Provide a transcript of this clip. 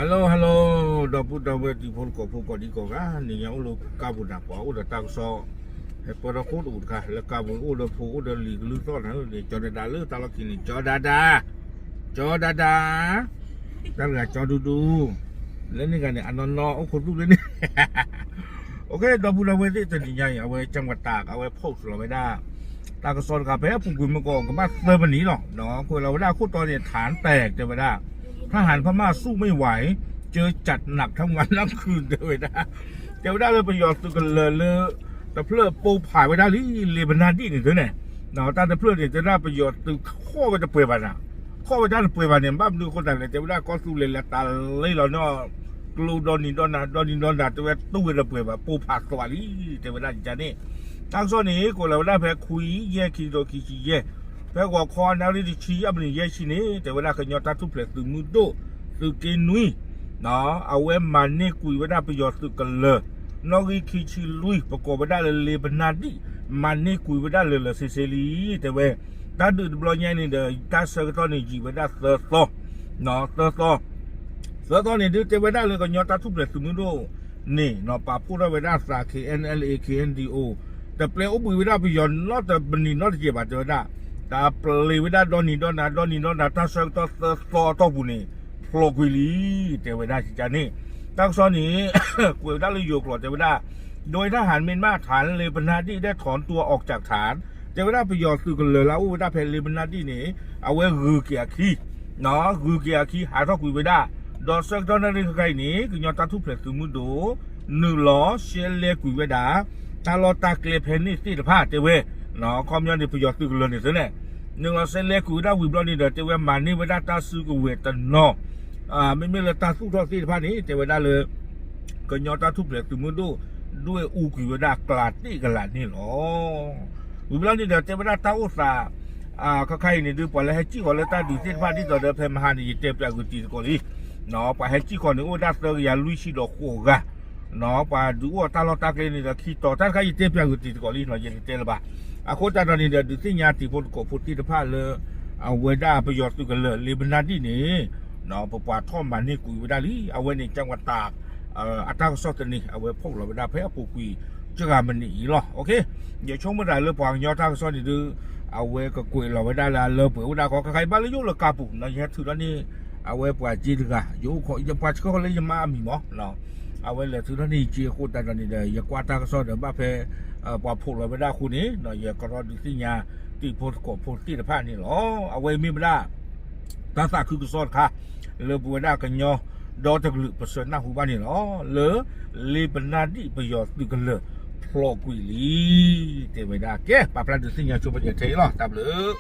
Halo, dapur dapur di pokok di kota ni yang ulu kabut apa, udah tak so, pada kau udah le kabut udah udah lu tu lah, ni coba dah le, kalau kini coba dah, tak lah coba dulu, ni kan ni anon no, kau tu ni, okey dapur dapur itu tadinya ya, awak cang tak, awak post lah beda, tak so kape, pukul muka kemas sebeni loh, no, kau lah beda, kau tu niฐานแตก je beda. ทหารพม่าสู้ไม่ไหวเจอจัดหนักทั้งวันทั้งคืนเลยนะเจ้าได้เลยประโยชน์สุดกันเลยแต่เพื่อปูผ่ายไว้ได้เลบานาดีนี่ตัวเนี่ยเนาะแต่เพื่อเนี่ยจะได้ประโยชน์ตึกข้อไปจะเปลี่ยนไปนะข้อไปจะเปลี่ยนไปเนี่ยบ้านดูคนต่างเนี่ยเจ้าได้ก็สู้เลยละตาเลยเราเนาะกลูดอนิดอนนาตัวตู้จะเปลี่ยนไปปูผ่าสวัสดีเจ้าได้จะเนี่ยทั้งส่วนนี้คนเราได้แพ้คุยแย่คิดโดคิดแย่แพ้ว่าคอนาฬิกาชี้อันนี้แย่ชี้นี่แต่เวลาขยันตัดทุบเปลือกตึงมือโตตึงกินนุ้ยเนาะเอาไว้มันนี่คุยไว้ได้ประโยชน์ตึงกันเลยนอกจากคิดชี้ลุยประกอบไปได้เลยเลบนาดีมันนี่คุยไว้ได้เลยเซลีแต่เว้ถ้าดูบล็อกเนี่ยนี่เดี๋ยวถ้าเสือตัวนี้จีไว้ได้เสือโตเนาะเสือโตนี่ดูแต่ไว้ได้เลยขยันตัดทุบเปลือกตึงมือโตนี่เนาะป่าพูดไว้ได้สา KNLA KNDO แต่เปลือกอุบไว้ได้ประโยชน์นอกจากบันนี้นอกจากเจ็บจะได้แต่เปลี่ยนวิธีดอนนี่ดอนนาตั้งเสกต่อบุญนี่พลกุลีเทวดาสิจานี่ตั้งซ้อนนี้กุยได้เลยอยู่กลอดเทวดาโดยทหารเมียนมาฐานเลบานาดีได้ถอนตัวออกจากฐานเทวดาประโยชน์สื่อกันเลยแล้วอุดาเพลเลบานาดีนี่เอาไว้รื้อเกียร์ขี้เนาะรื้อเกียร์ขี้หาท่อกุยไว้ได้ดอนเสกตอนนั้นใครนี่คือยอดตาทุบเพลตุมุดูหนึ่งล้อเชลเล่กุยไว้ได้ตาลอตาเกลเพนนี่สิทธิภาพเทวเนาะความย้อนในประโยชน์สื่อกันเลยนี่สิเนี่ยหนึ่งเราเส้นเล็กคุยได้วิบลอนี่เดี๋ยวเจ้าว่ามันนี่เวลาตาซื้อกับเวทนอไม่เลยตาสู้ทอดที่พานี้เจ้าว่าได้เลยก็ยอตาทุบเหล็กตัวมือดูด้วยอูกุยว่าได้กลาดนี่กลาดนี่หรอวิบลอนี่เดี๋ยวเจ้าว่าได้ตาอุตสาเขาใครนี่ดูปล่อยให้จี้ก่อนเลยตาดูเส้นพานี้ต่อเดิมเพมหานี่เจ็บจากกุฏิก่อนดิเนาะไปให้จี้ก่อนนึกว่าได้เสือยาลุยชิดอกโขกะเนาะไปดูว่าตาเราตาเกลนี่จะขี้ต่อท่านใครเจ็บจากกุฏิก่อนดิเนาะยังเจ็บหรือเปล่าอาโคจารนี่เดี๋ยวดูสิญาติพลกบพุทธิภาพเลยเอาไว้ได้ประโยชน์สุดกันเลยเลบานาดีนี่เนาะปะท่อมันนี่กุยไว้ได้ลีเอาไว้ในจังหวัดตากอัตราสอดนี่เอาไว้พกเราไว้ได้เพื่อปูกุยจังหวัดมันนี่หรอโอเคเดี๋ยวช่วงเมื่อไหร่เลยพอยอดทางสอดนี่ดูเอาไว้ก็กุยเราไว้ได้ละเลยเผื่อว่าขอใครบ้านเลยยุ่งเลยกาปุกนะยัดถือแล้วนี่เอาไว้ปล่อยจีนกันยุ่งขอจะปล่อยก็เลยจะมามีมั้งเนาะเอาไว้เลยถือแล้วนี่จีโคตรแต่นี่เดี๋ยวอย่ากวาดทางสอดเดี๋ยวบ้าเพปอพูดเราไม่ได้คู่นี้เนาะอย่ากรอดูที่ยาที่โพสกบโพสที่ผ้านี่หรอเอาไว้ไม่ได้ตาสาคือกุศลค่ะเลือบัวได้กันยอดอตะลึกประเสริฐหน้าหูบ้านนี่หรอเลือลีบนาดีประโยชน์ดูกันเลยพลอกุยลีเทวดาแก่ปาปลาดูที่ยาชุบประเดี๋ยวเทหรอตามเลย